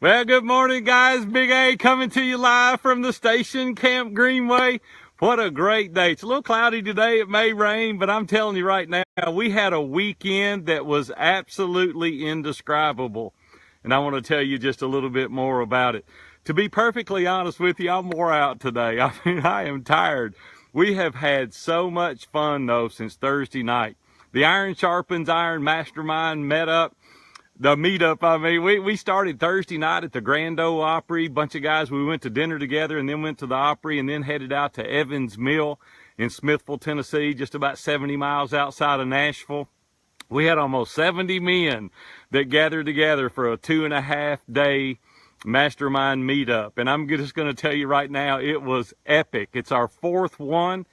Well, good morning, guys. Big A coming to you live from the station, Camp Greenway. What a great day. It's a little cloudy today. It may rain, but I'm telling you right now, we had a weekend that was absolutely indescribable. And I want to tell you just a little bit more about it. To be perfectly honest with you, I'm wore out today. I mean, I am tired. We have had so much fun, though, since Thursday night. The Iron Sharpens Iron Mastermind met up. The meetup, we started Thursday night at the Grand Ole Opry. Bunch of guys, we went to dinner together and then went to the Opry and then headed out to Evans Mill in Smithville, Tennessee, just about 70 miles outside of Nashville. We had almost 70 men that gathered together for a 2.5-day mastermind meetup. And I'm just going to tell you right now, it was epic. It's our fourth one,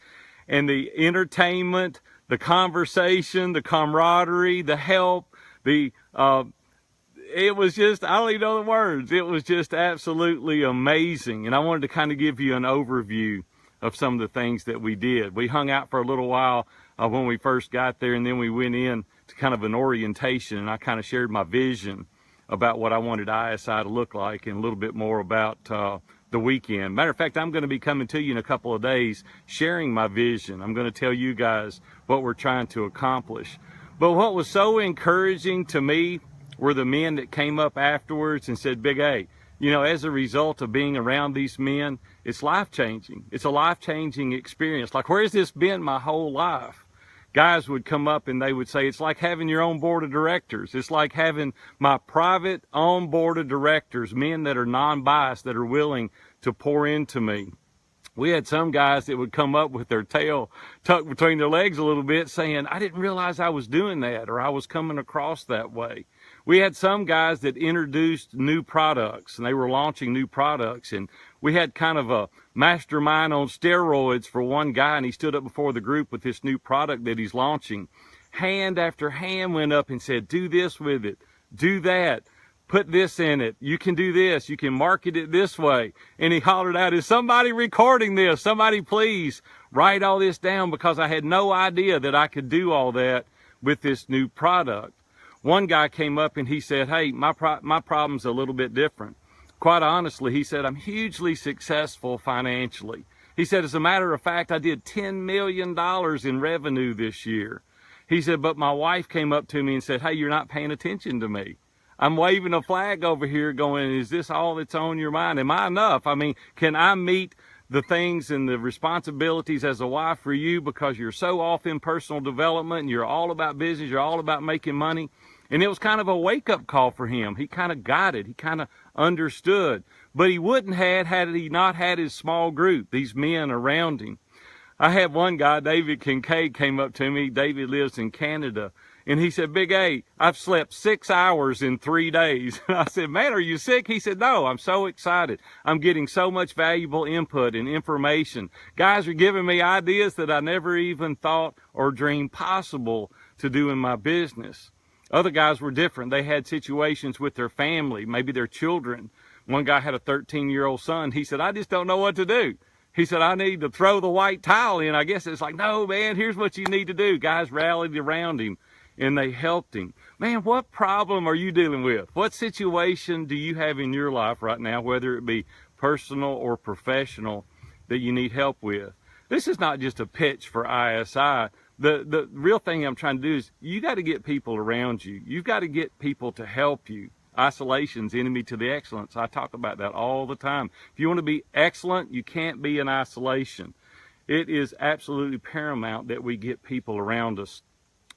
and the entertainment, the conversation, the camaraderie, the help, it was just, I don't even know the words. It was just absolutely amazing. And I wanted to kind of give you an overview of some of the things that we did. We hung out for a little while when we first got there, and then we went in to kind of an orientation, and I kind of shared my vision about what I wanted ISI to look like and a little bit more about the weekend. Matter of fact, I'm going to be coming to you in a couple of days sharing my vision. I'm going to tell you guys what we're trying to accomplish. But what was so encouraging to me were the men that came up afterwards and said, Big A, you know, as a result of being around these men, it's life-changing. It's a life-changing experience. Like, where's this been my whole life? Guys would come up and they would say, it's like having your own board of directors. It's like having my private own board of directors, men that are non-biased, that are willing to pour into me. We had some guys that would come up with their tail tucked between their legs a little bit saying, I didn't realize I was doing that, or I was coming across that way. We had some guys that introduced new products, and they were launching new products. And we had kind of a mastermind on steroids for one guy, and he stood up before the group with this new product that he's launching. Hand after hand went up and said, do this with it, do that. Put this in it. You can do this. You can market it this way. And he hollered out, is somebody recording this? Somebody please write all this down, because I had no idea that I could do all that with this new product. One guy came up and he said, hey, my problem's a little bit different. Quite honestly, he said, I'm hugely successful financially. He said, as a matter of fact, I did $10 million in revenue this year. He said, but my wife came up to me and said, hey, you're not paying attention to me. I'm waving a flag over here going, is this all that's on your mind? Am I enough? I mean, can I meet the things and the responsibilities as a wife for you, because you're so off in personal development and you're all about business, you're all about making money? And it was kind of a wake-up call for him. He kind of got it. He kind of understood. But he wouldn't have had he not had his small group, these men around him. I had one guy, David Kincaid, came up to me. David lives in Canada. And he said, Big A, I've slept 6 hours in 3 days. And I said, man, are you sick? He said, no, I'm so excited. I'm getting so much valuable input and information. Guys are giving me ideas that I never even thought or dreamed possible to do in my business. Other guys were different. They had situations with their family, maybe their children. One guy had a 13-year-old son. He said, I just don't know what to do. He said, I need to throw the white towel in. I guess it's like, no, man, here's what you need to do. Guys rallied around him and they helped him. Man, what problem are you dealing with? What situation do you have in your life right now, whether it be personal or professional, that you need help with? This is not just a pitch for ISI. The real thing I'm trying to do is you got to get people around you. You've got to get people to help you. Isolation's enemy to the excellence. I talk about that all the time. If you want to be excellent, you can't be in isolation. It is absolutely paramount that we get people around us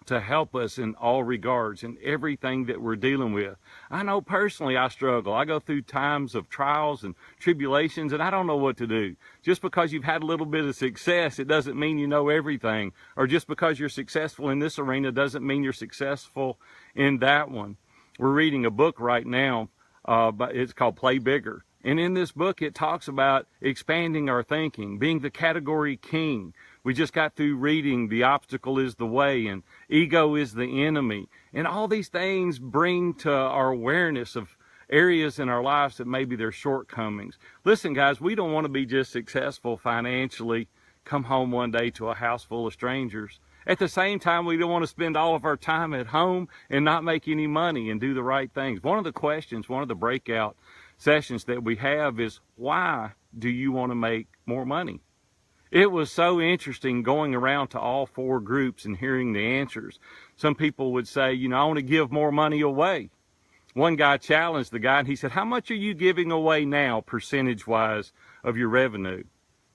to help us in all regards, in everything that we're dealing with. I know personally I struggle. I go through times of trials and tribulations, and I don't know what to do. Just because you've had a little bit of success, it doesn't mean you know everything. Or just because you're successful in this arena doesn't mean you're successful in that one. We're reading a book right now, but it's called Play Bigger. And in this book, it talks about expanding our thinking, being the category king. We just got through reading The Obstacle is the Way and Ego is the Enemy. And all these things bring to our awareness of areas in our lives that maybe they're shortcomings. Listen, guys, we don't want to be just successful financially, come home one day to a house full of strangers. At the same time, we don't want to spend all of our time at home and not make any money and do the right things. One of the questions, one of the breakout sessions that we have is, why do you want to make more money? It was so interesting going around to all 4 groups and hearing the answers. Some people would say, I want to give more money away. One guy challenged the guy and he said, how much are you giving away now, percentage-wise, of your revenue?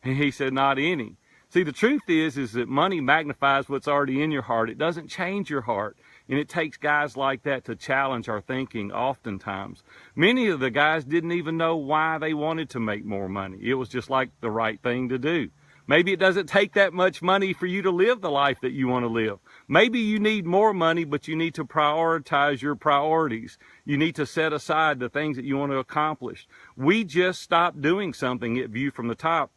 And he said, not any. See, the truth is that money magnifies what's already in your heart. It doesn't change your heart. And it takes guys like that to challenge our thinking oftentimes. Many of the guys didn't even know why they wanted to make more money. It was just like the right thing to do. Maybe it doesn't take that much money for you to live the life that you want to live. Maybe you need more money, but you need to prioritize your priorities. You need to set aside the things that you want to accomplish. We just stopped doing something at View from the Top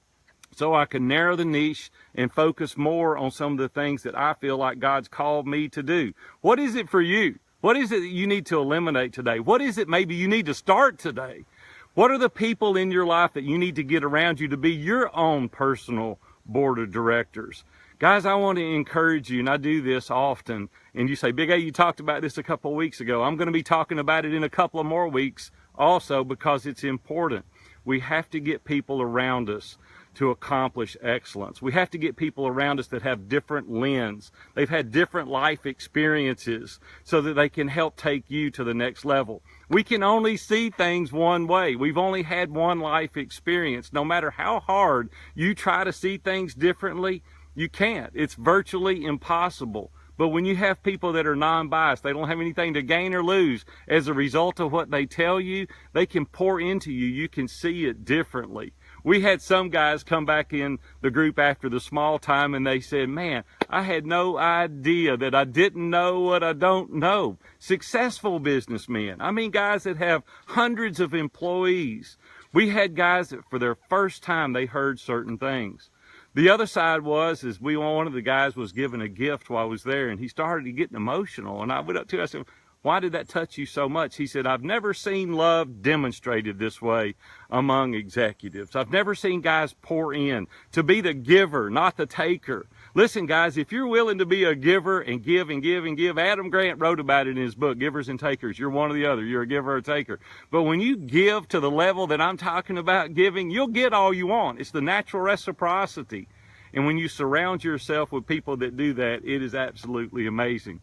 so I can narrow the niche and focus more on some of the things that I feel like God's called me to do. What is it for you? What is it that you need to eliminate today? What is it maybe you need to start today? What are the people in your life that you need to get around you to be your own personal board of directors? Guys, I want to encourage you, and I do this often, and you say, Big A, you talked about this a couple of weeks ago. I'm going to be talking about it in a couple of more weeks also because it's important. We have to get people around us to accomplish excellence. We have to get people around us that have different lens. They've had different life experiences so that they can help take you to the next level. We can only see things one way. We've only had one life experience. No matter how hard you try to see things differently, you can't. It's virtually impossible. But when you have people that are non-biased, they don't have anything to gain or lose as a result of what they tell you, they can pour into you. You can see it differently. We had some guys come back in the group after the small time and they said, man, I had no idea that I didn't know what I don't know. Successful businessmen. I mean, guys that have hundreds of employees. We had guys that for their first time, they heard certain things. The other side is one of the guys was given a gift while I was there and he started getting emotional. And I went up to him, I said, why did that touch you so much? He said, I've never seen love demonstrated this way among executives. I've never seen guys pour in to be the giver, not the taker. Listen, guys, if you're willing to be a giver and give and give and give, Adam Grant wrote about it in his book, Givers and Takers. You're one or the other. You're a giver or a taker. But when you give to the level that I'm talking about giving, you'll get all you want. It's the natural reciprocity. And when you surround yourself with people that do that, it is absolutely amazing.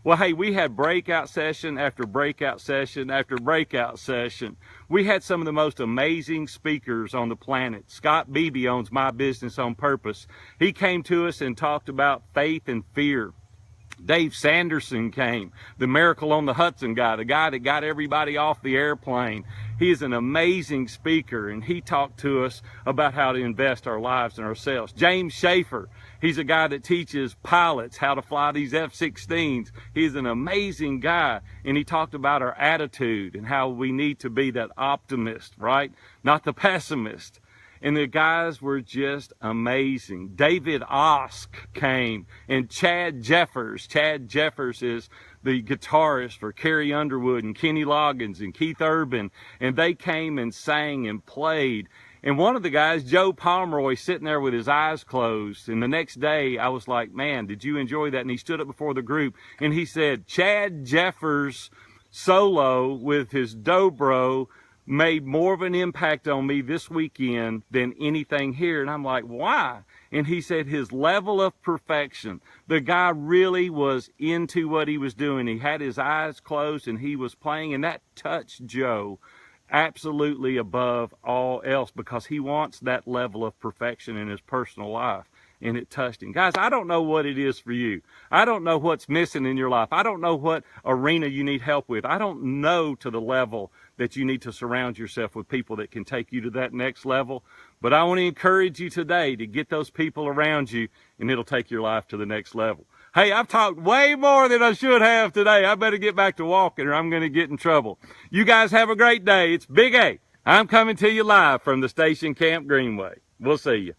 Well, hey, we had breakout session after breakout session after breakout session. We had some of the most amazing speakers on the planet. Scott Beebe owns My Business on Purpose. He came to us and talked about faith and fear. Dave Sanderson came, the Miracle on the Hudson guy, the guy that got everybody off the airplane. He is an amazing speaker, and he talked to us about how to invest our lives in ourselves. James Schaefer, he's a guy that teaches pilots how to fly these F-16s. He's an amazing guy, and he talked about our attitude and how we need to be that optimist, right? Not the pessimist. And the guys were just amazing. David Osk came, and Chad Jeffers. Chad Jeffers is the guitarist for Carrie Underwood and Kenny Loggins and Keith Urban. And they came and sang and played. And one of the guys, Joe Pomeroy, sitting there with his eyes closed. And the next day, I was like, man, did you enjoy that? And he stood up before the group, and he said, Chad Jeffers' solo with his dobro made more of an impact on me this weekend than anything here. And I'm like, why? And he said his level of perfection. The guy really was into what he was doing. He had his eyes closed and he was playing, and that touched Joe absolutely above all else because he wants that level of perfection in his personal life. And it touched him. Guys, I don't know what it is for you. I don't know what's missing in your life. I don't know what arena you need help with. I don't know to the level that you need to surround yourself with people that can take you to that next level. But I want to encourage you today to get those people around you, and it'll take your life to the next level. Hey, I've talked way more than I should have today. I better get back to walking or I'm going to get in trouble. You guys have a great day. It's Big A. I'm coming to you live from the Station Camp Greenway. We'll see you.